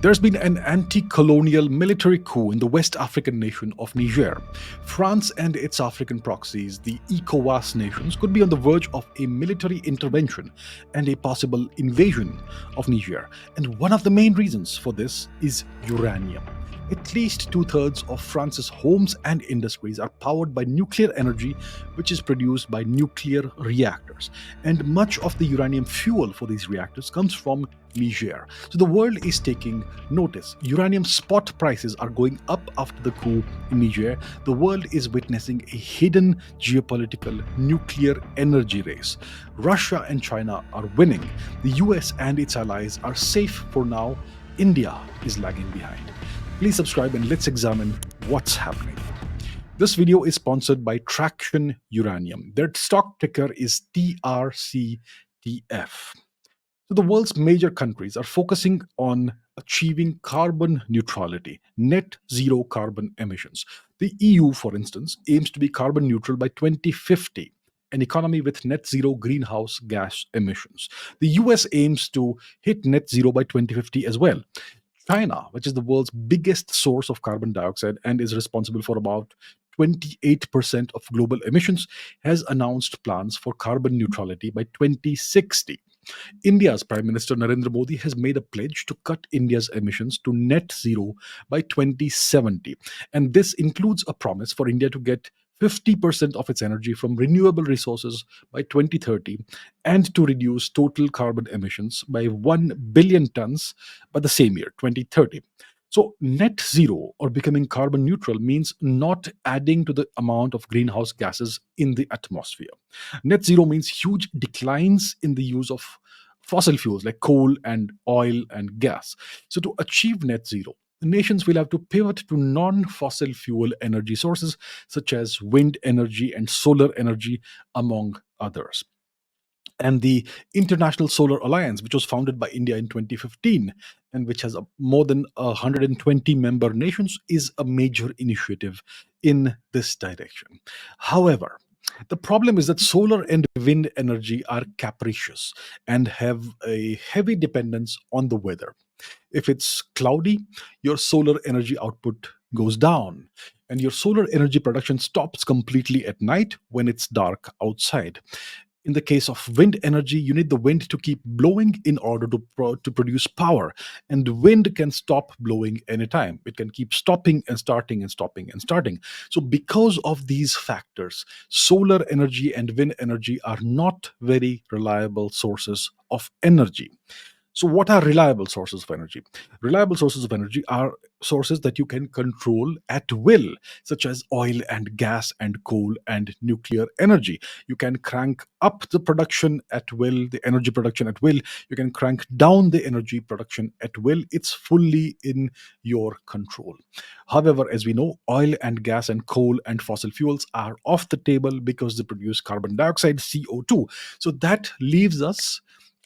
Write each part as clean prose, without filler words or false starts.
There's been an anti colonial military coup in the West African nation of Niger. France and its African proxies, the ECOWAS nations, could be on the verge of a military intervention and a possible invasion of Niger. And one of the main reasons for this is uranium. At least two-thirds of France's homes and industries are powered by nuclear energy, which is produced by nuclear reactors. And much of the uranium fuel for these reactors comes from Niger. So the world is taking notice. Uranium spot prices are going up after the coup in Niger. The world is witnessing a hidden geopolitical nuclear energy race. Russia and China are winning. The US and its allies are safe for now. India is lagging behind. Please subscribe and let's examine what's happening. This video is sponsored by Traction Uranium. Their stock ticker is TRCTF. So the world's major countries are focusing on achieving carbon neutrality, net zero carbon emissions. The EU, for instance, aims to be carbon neutral by 2050, an economy with net zero greenhouse gas emissions. The US aims to hit net zero by 2050 as well. China, which is the world's biggest source of carbon dioxide and is responsible for about 28% of global emissions, has announced plans for carbon neutrality by 2060. India's Prime Minister Narendra Modi has made a pledge to cut India's emissions to net zero by 2070. And this includes a promise for India to get 50% of its energy from renewable resources by 2030 and to reduce total carbon emissions by 1 billion tons by the same year, 2030. So, net zero or becoming carbon neutral means not adding to the amount of greenhouse gases in the atmosphere. Net zero means huge declines in the use of fossil fuels like coal and oil and gas. So, to achieve net zero, nations will have to pivot to non fossil fuel energy sources such as wind energy and solar energy, among others. And the International Solar Alliance, which was founded by India in 2015 and which has more than 120 member nations, is a major initiative in this direction. However, the problem is that solar and wind energy are capricious and have a heavy dependence on the weather. If it's cloudy, your solar energy output goes down, and your solar energy production stops completely at night when it's dark outside. In the case of wind energy, you need the wind to keep blowing in order to produce power. And the wind can stop blowing anytime. It can keep stopping and starting and stopping and starting. So, because of these factors, solar energy and wind energy are not very reliable sources of energy. So, what are reliable sources of energy? Reliable sources of energy are sources that you can control at will, such as oil and gas and coal and nuclear energy. You can crank up the production at will, the energy production at will. You can crank down the energy production at will. It's fully in your control. However, as we know, oil and gas and coal and fossil fuels are off the table because they produce carbon dioxide, CO2. So that leaves us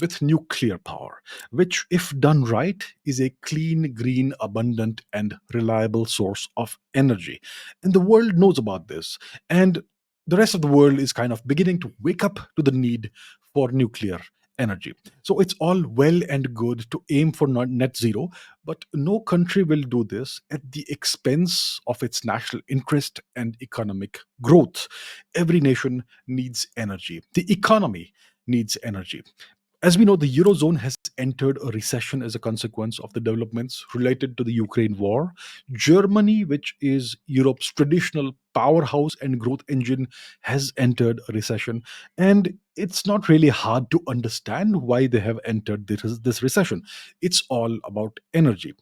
with nuclear power, which, if done right, is a clean, green, abundant, and reliable source of energy. And the world knows about this. And the rest of the world is kind of beginning to wake up to the need for nuclear energy. So it's all well and good to aim for net zero, but no country will do this at the expense of its national interest and economic growth. Every nation needs energy. The economy needs energy. As we know, the Eurozone has entered a recession as a consequence of the developments related to the Ukraine war. Germany, which is Europe's traditional powerhouse and growth engine, has entered a recession. And it's not really hard to understand why they have entered this recession. It's all about energy.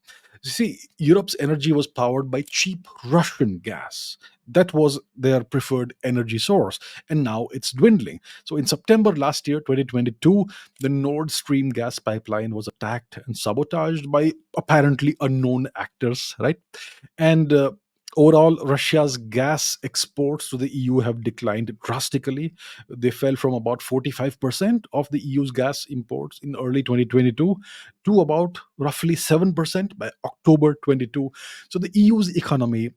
You see, Europe's energy was powered by cheap Russian gas. That was their preferred energy source. And now it's dwindling. So in September last year, 2022, the Nord Stream gas pipeline was attacked and sabotaged by apparently unknown actors, right? And overall, Russia's gas exports to the EU have declined drastically. They fell from about 45% of the EU's gas imports in early 2022 to about roughly 7% by October 22. So the EU's economy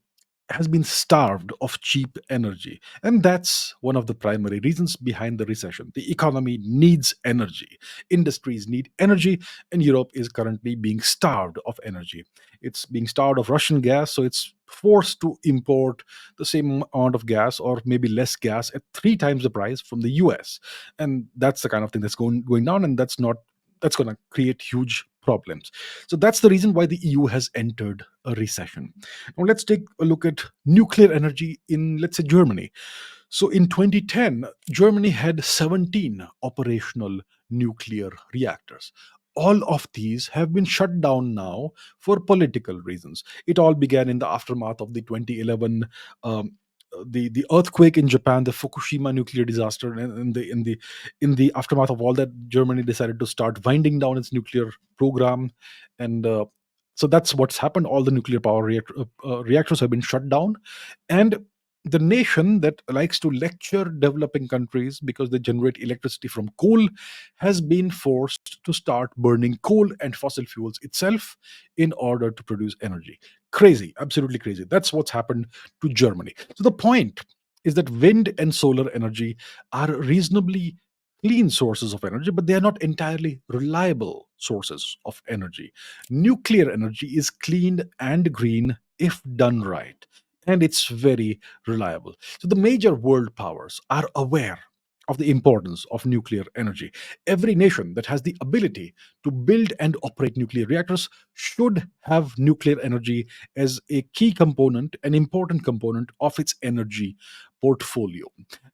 has been starved of cheap energy. And that's one of the primary reasons behind the recession. The economy needs energy, industries need energy, and Europe is currently being starved of energy. It's being starved of Russian gas, so it's forced to import the same amount of gas or maybe less gas at three times the price from the US. And that's the kind of thing that's going down, and that's going to create huge problems. So that's the reason why the EU has entered a recession. Now let's take a look at nuclear energy in, let's say, Germany. So in 2010, Germany had 17 operational nuclear reactors. All of these have been shut down now for political reasons. It all began in the aftermath of the 2011 um, the earthquake in Japan, the Fukushima nuclear disaster, and in the aftermath of all that, Germany decided to start winding down its nuclear program, and so that's what's happened. All the nuclear power reactors have been shut down, and the nation that likes to lecture developing countries because they generate electricity from coal has been forced to start burning coal and fossil fuels itself in order to produce energy. Crazy, absolutely crazy. That's what's happened to Germany. So the point is that wind and solar energy are reasonably clean sources of energy, but they are not entirely reliable sources of energy. Nuclear energy is clean and green if done right, and it's very reliable. So the major world powers are aware of the importance of nuclear energy. Every nation that has the ability to build and operate nuclear reactors should have nuclear energy as a key component, an important component of its energy portfolio.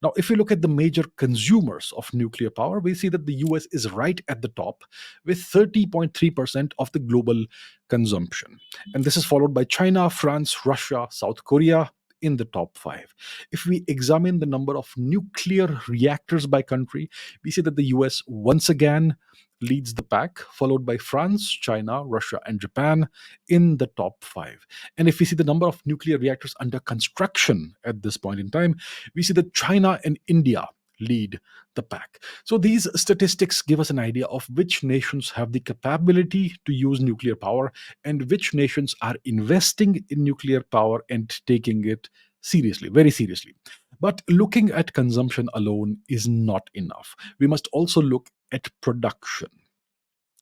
Now, if we look at the major consumers of nuclear power, we see that the US is right at the top with 30.3% of the global consumption. And this is followed by China, France, Russia, South Korea in the top five. If we examine the number of nuclear reactors by country, we see that the US once again leads the pack, followed by France, China, Russia, and Japan in the top five. And if we see the number of nuclear reactors under construction at this point in time, we see that China and India lead the pack. So these statistics give us an idea of which nations have the capability to use nuclear power and which nations are investing in nuclear power and taking it seriously, very seriously. But looking at consumption alone is not enough. We must also look at production.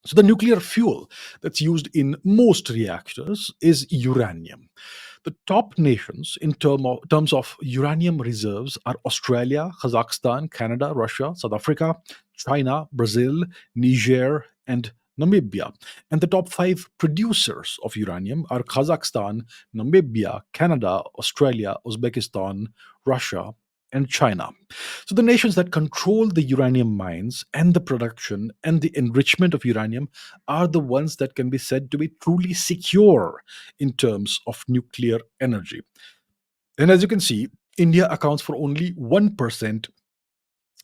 So, the nuclear fuel that's used in most reactors is uranium. The top nations in terms of uranium reserves are Australia, Kazakhstan, Canada, Russia, South Africa, China, Brazil, Niger, and Namibia. And the top five producers of uranium are Kazakhstan, Namibia, Canada, Australia, Uzbekistan, Russia, and China. So the nations that control the uranium mines and the production and the enrichment of uranium are the ones that can be said to be truly secure in terms of nuclear energy. And as you can see, India accounts for only 1%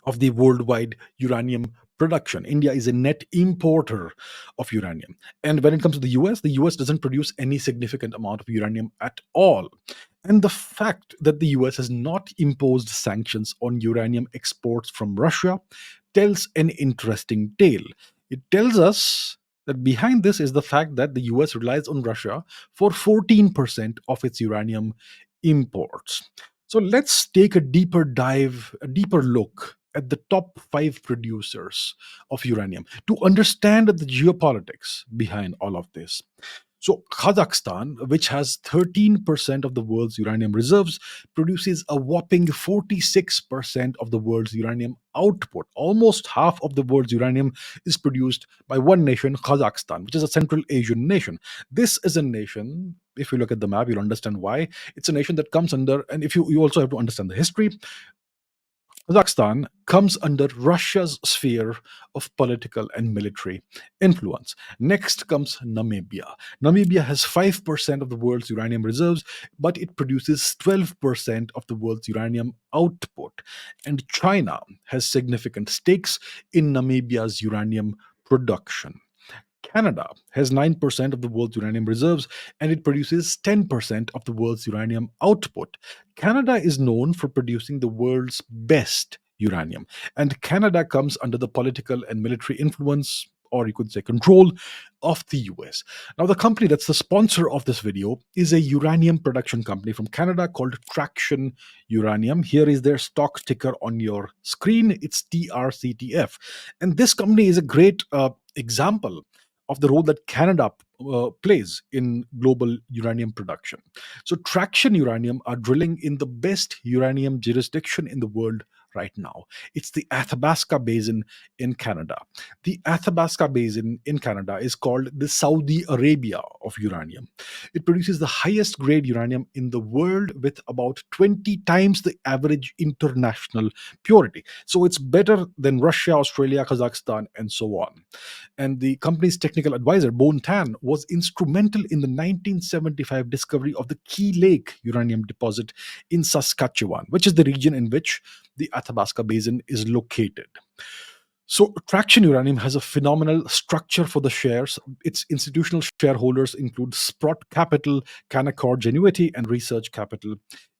of the worldwide uranium production. India is a net importer of uranium. And when it comes to the US doesn't produce any significant amount of uranium at all. And the fact that the US has not imposed sanctions on uranium exports from Russia tells an interesting tale. It tells us that behind this is the fact that the US relies on Russia for 14% of its uranium imports. So let's take a deeper dive, a deeper look at the top five producers of uranium to understand the geopolitics behind all of this. So, Kazakhstan, which has 13% of the world's uranium reserves, produces a whopping 46% of the world's uranium output. Almost half of the world's uranium is produced by one nation, Kazakhstan, which is a Central Asian nation. This is a nation, if you look at the map, you'll understand why. It's a nation that comes under, and if you also have to understand the history, Kazakhstan comes under Russia's sphere of political and military influence. Next comes Namibia. Namibia has 5% of the world's uranium reserves, but it produces 12% of the world's uranium output. And China has significant stakes in Namibia's uranium production. Canada has 9% of the world's uranium reserves and it produces 10% of the world's uranium output. Canada is known for producing the world's best uranium, and Canada comes under the political and military influence or you could say control of the US. Now, the company that's the sponsor of this video is a uranium production company from Canada called Traction Uranium. Here is their stock ticker on your screen. It's TRCTF. And this company is a great example of the role that Canada plays in global uranium production. So, Traction Uranium are drilling in the best uranium jurisdiction in the world right now. It's the Athabasca Basin in Canada. The Athabasca Basin in Canada is called the Saudi Arabia of uranium. It produces the highest grade uranium in the world with about 20 times the average international purity. So it's better than Russia, Australia, Kazakhstan, and so on. And the company's technical advisor, Bon Tan, was instrumental in the 1975 discovery of the Key Lake uranium deposit in Saskatchewan, which is the region in which the Athabasca Basin is located. So, Traction Uranium has a phenomenal structure for the shares. Its institutional shareholders include Sprott Capital, Canaccord Genuity, and Research Capital.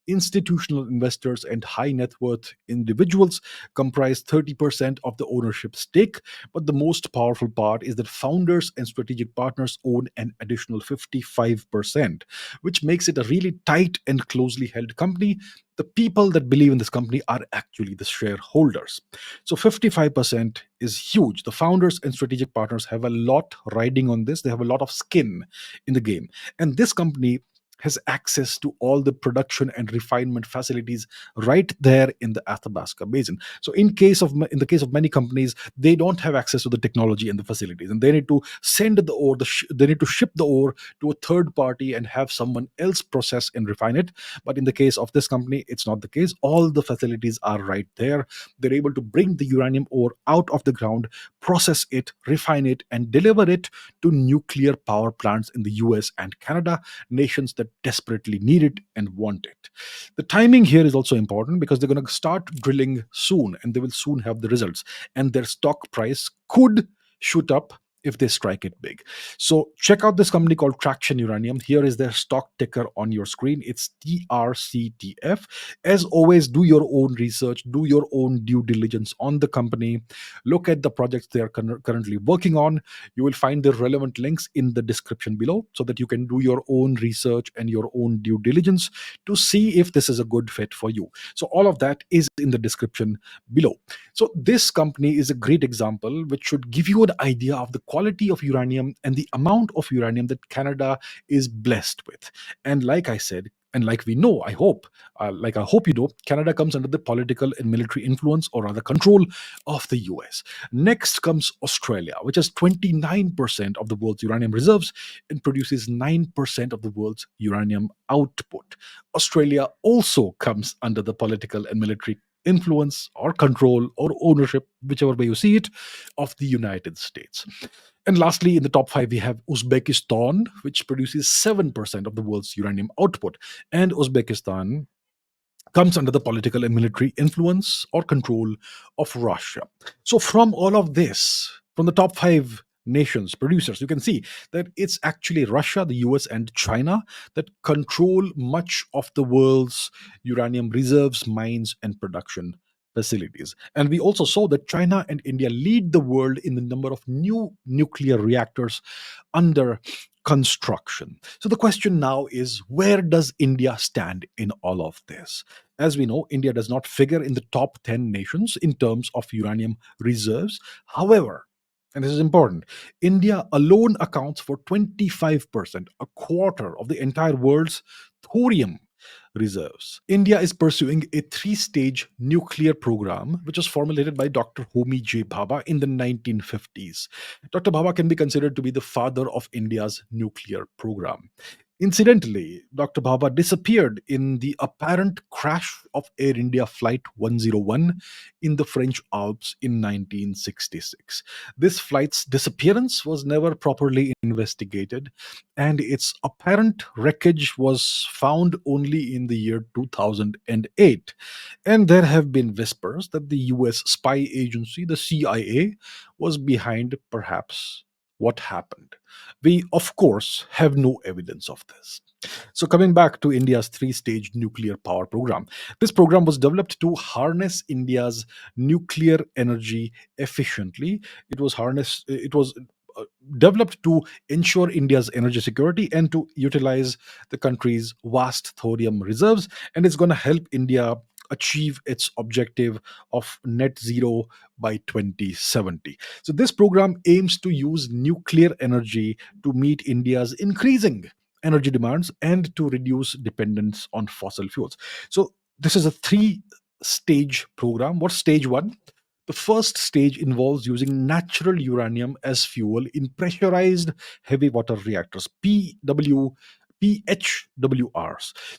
Institutional investors and high net worth individuals comprise 30% of the ownership stake, but the most powerful part is that founders and strategic partners own an additional 55%, which makes it a really tight and closely held company. The people that believe in this company are actually the shareholders. So 55% is huge. The founders and strategic partners have a lot riding on this. They have a lot of skin in the game. And this company has access to all the production and refinement facilities right there in the Athabasca Basin. So in the case of many companies, they don't have access to the technology and the facilities, and they need to send the ore. They need to ship the ore to a third party and have someone else process and refine it. But in the case of this company, it's not the case. All the facilities are right there. They're able to bring the uranium ore out of the ground, process it, refine it, and deliver it to nuclear power plants in the US and Canada, nations that desperately need it and want it. The timing here is also important because they're going to start drilling soon and they will soon have the results, and their stock price could shoot up if they strike it big. So check out this company called Traction Uranium. Here is their stock ticker on your screen. It's TRCTF. As always, do your own research, do your own due diligence on the company. Look at the projects they are currently working on. You will find the relevant links in the description below so that you can do your own research and your own due diligence to see if this is a good fit for you. So all of that is in the description below. So this company is a great example which should give you an idea of the quality of uranium and the amount of uranium that Canada is blessed with. And like I said, and like we know, I hope you know, Canada comes under the political and military influence, or rather control, of the US. Next comes Australia, which has 29% of the world's uranium reserves and produces 9% of the world's uranium output. Australia also comes under the political and military influence or control or ownership, whichever way you see it, of the United States. And lastly, in the top five, we have Uzbekistan, which produces 7% of the world's uranium output. And Uzbekistan comes under the political and military influence or control of Russia. So, from all of this, from the top five nations, producers, you can see that it's actually Russia, the US, and China that control much of the world's uranium reserves, mines, and production facilities. And we also saw that China and India lead the world in the number of new nuclear reactors under construction. So the question now is, where does India stand in all of this? As we know, India does not figure in the top 10 nations in terms of uranium reserves. However, and this is important, India alone accounts for 25%, a quarter of the entire world's thorium reserves. India is pursuing a three-stage nuclear program, which was formulated by Dr. Homi J. Bhabha in the 1950s. Dr. Bhabha can be considered to be the father of India's nuclear program. Incidentally, Dr. Bhabha disappeared in the apparent crash of Air India Flight 101 in the French Alps in 1966. This flight's disappearance was never properly investigated, and its apparent wreckage was found only in the year 2008. And there have been whispers that the US spy agency, the CIA, was behind perhaps what happened. We, of course, have no evidence of this. So, coming back to India's three stage nuclear power program, this program was developed to harness India's nuclear energy efficiently. It was uh, developed to ensure India's energy security and to utilize the country's vast thorium reserves. And it's going to help India achieve its objective of net zero by 2070. So, this program aims to use nuclear energy to meet India's increasing energy demands and to reduce dependence on fossil fuels. So, this is a three-stage program. What's stage one? The first stage involves using natural uranium as fuel in pressurized heavy water reactors, PHWRs.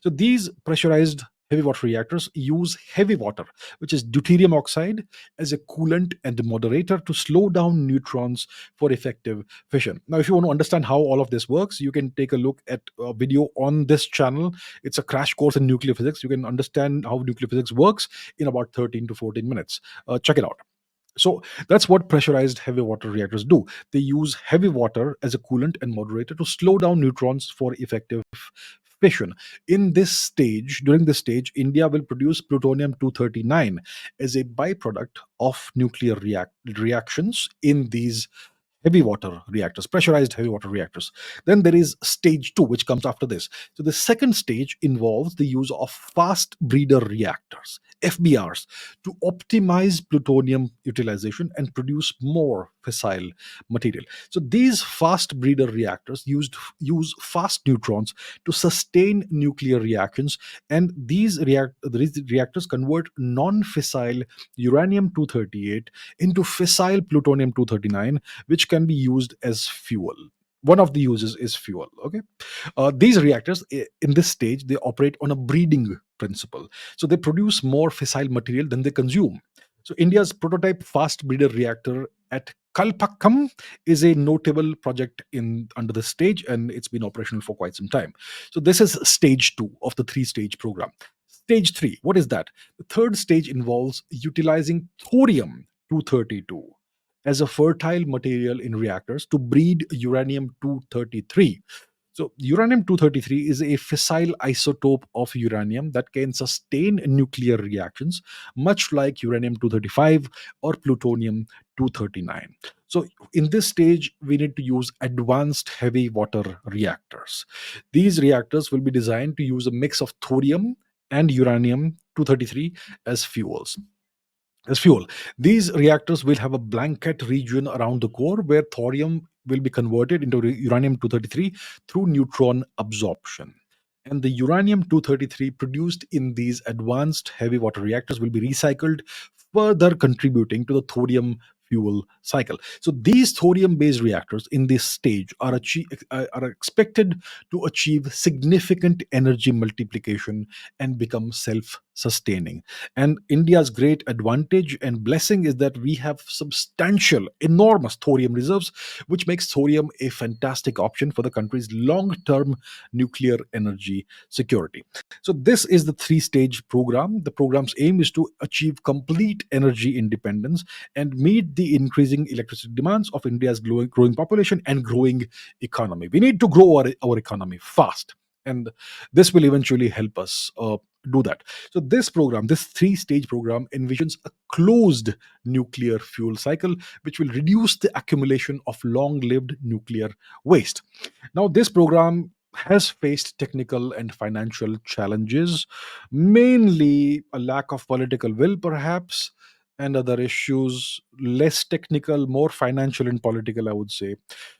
So these pressurized heavy water reactors use heavy water, which is deuterium oxide, as a coolant and moderator to slow down neutrons for effective fission. Now, if you want to understand how all of this works, you can take a look at a video on this channel. It's a crash course in nuclear physics. You can understand how nuclear physics works in about 13 to 14 minutes. Check it out. So that's what pressurized heavy water reactors do. They use heavy water as a coolant and moderator to slow down neutrons for effective fission. During this stage, India will produce plutonium 239 as a byproduct of nuclear reactions in these heavy water reactors, pressurized heavy water reactors. Then there is stage two, which comes after this. So the second stage involves the use of fast breeder reactors, FBRs, to optimize plutonium utilization and produce more fissile material. So these fast breeder reactors use fast neutrons to sustain nuclear reactions, and these reactors convert non-fissile uranium 238 into fissile plutonium 239, which can be used as fuel. One of the uses is fuel. Okay, these reactors in this stage they operate on a breeding principle, so they produce more fissile material than they consume. So India's prototype fast breeder reactor at Kalpakkam is a notable project in under this stage, and it's been operational for quite some time. So this is stage two of the three-stage program. Stage three, what is that? The third stage involves utilizing thorium 232 as a fertile material in reactors to breed uranium 233. So, uranium 233 is a fissile isotope of uranium that can sustain nuclear reactions, much like uranium 235 or plutonium 239. So, in this stage, we need to use advanced heavy water reactors. These reactors will be designed to use a mix of thorium and uranium 233 as fuels as fuel. These reactors will have a blanket region around the core where thorium will be converted into uranium 233 through neutron absorption. And the uranium 233 produced in these advanced heavy water reactors will be recycled, further contributing to the thorium fuel cycle. So these thorium based reactors in this stage are expected to achieve significant energy multiplication and become self sustaining. And India's great advantage and blessing is that we have substantial, enormous thorium reserves, which makes thorium a fantastic option for the country's long term nuclear energy security. So, this is the three-stage program. The program's aim is to achieve complete energy independence and meet the increasing electricity demands of India's growing population and growing economy. We need to grow our economy fast. And this will eventually help us do that. So this three-stage program envisions a closed nuclear fuel cycle, which will reduce the accumulation of long-lived nuclear waste. Now, this program has faced technical and financial challenges, mainly a lack of political will, perhaps, and other issues, less technical, more financial and political, I would say.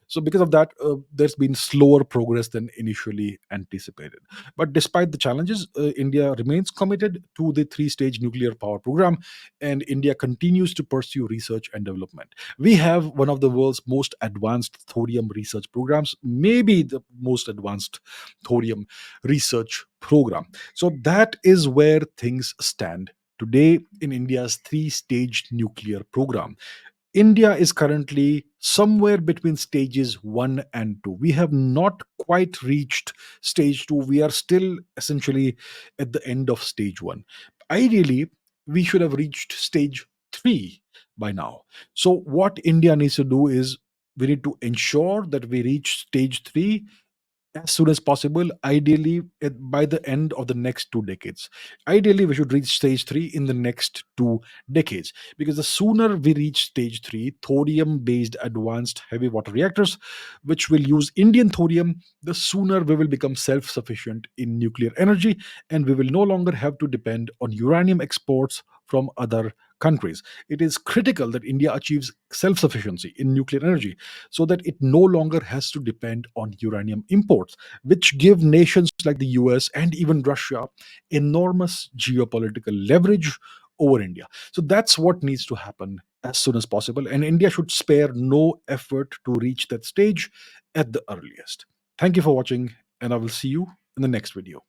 So, because of that, there's been slower progress than initially anticipated. But despite the challenges, India remains committed to the three-stage nuclear power program, and India continues to pursue research and development. We have one of the world's most advanced thorium research programs, maybe the most advanced thorium research program. So that is where things stand today in India's three-stage nuclear program. India is currently somewhere between stages one and two. We have not quite reached stage two. We are still essentially at the end of stage one. Ideally, we should have reached stage three by now. So, what India needs to do is We need to ensure that we reach stage 3 as soon as possible, ideally by the end of the next 2 decades. Ideally, we should reach stage 3 in the next 2 decades, because the sooner we reach stage 3, thorium based advanced heavy water reactors, which will use Indian thorium, the sooner we will become self sufficient in nuclear energy, and we will no longer have to depend on uranium exports from other countries. It is critical that India achieves self sufficiency in nuclear energy so that it no longer has to depend on uranium imports, which give nations like the US and even Russia enormous geopolitical leverage over India. So that's what needs to happen as soon as possible. And India should spare no effort to reach that stage at the earliest. Thank you for watching, and I will see you in the next video.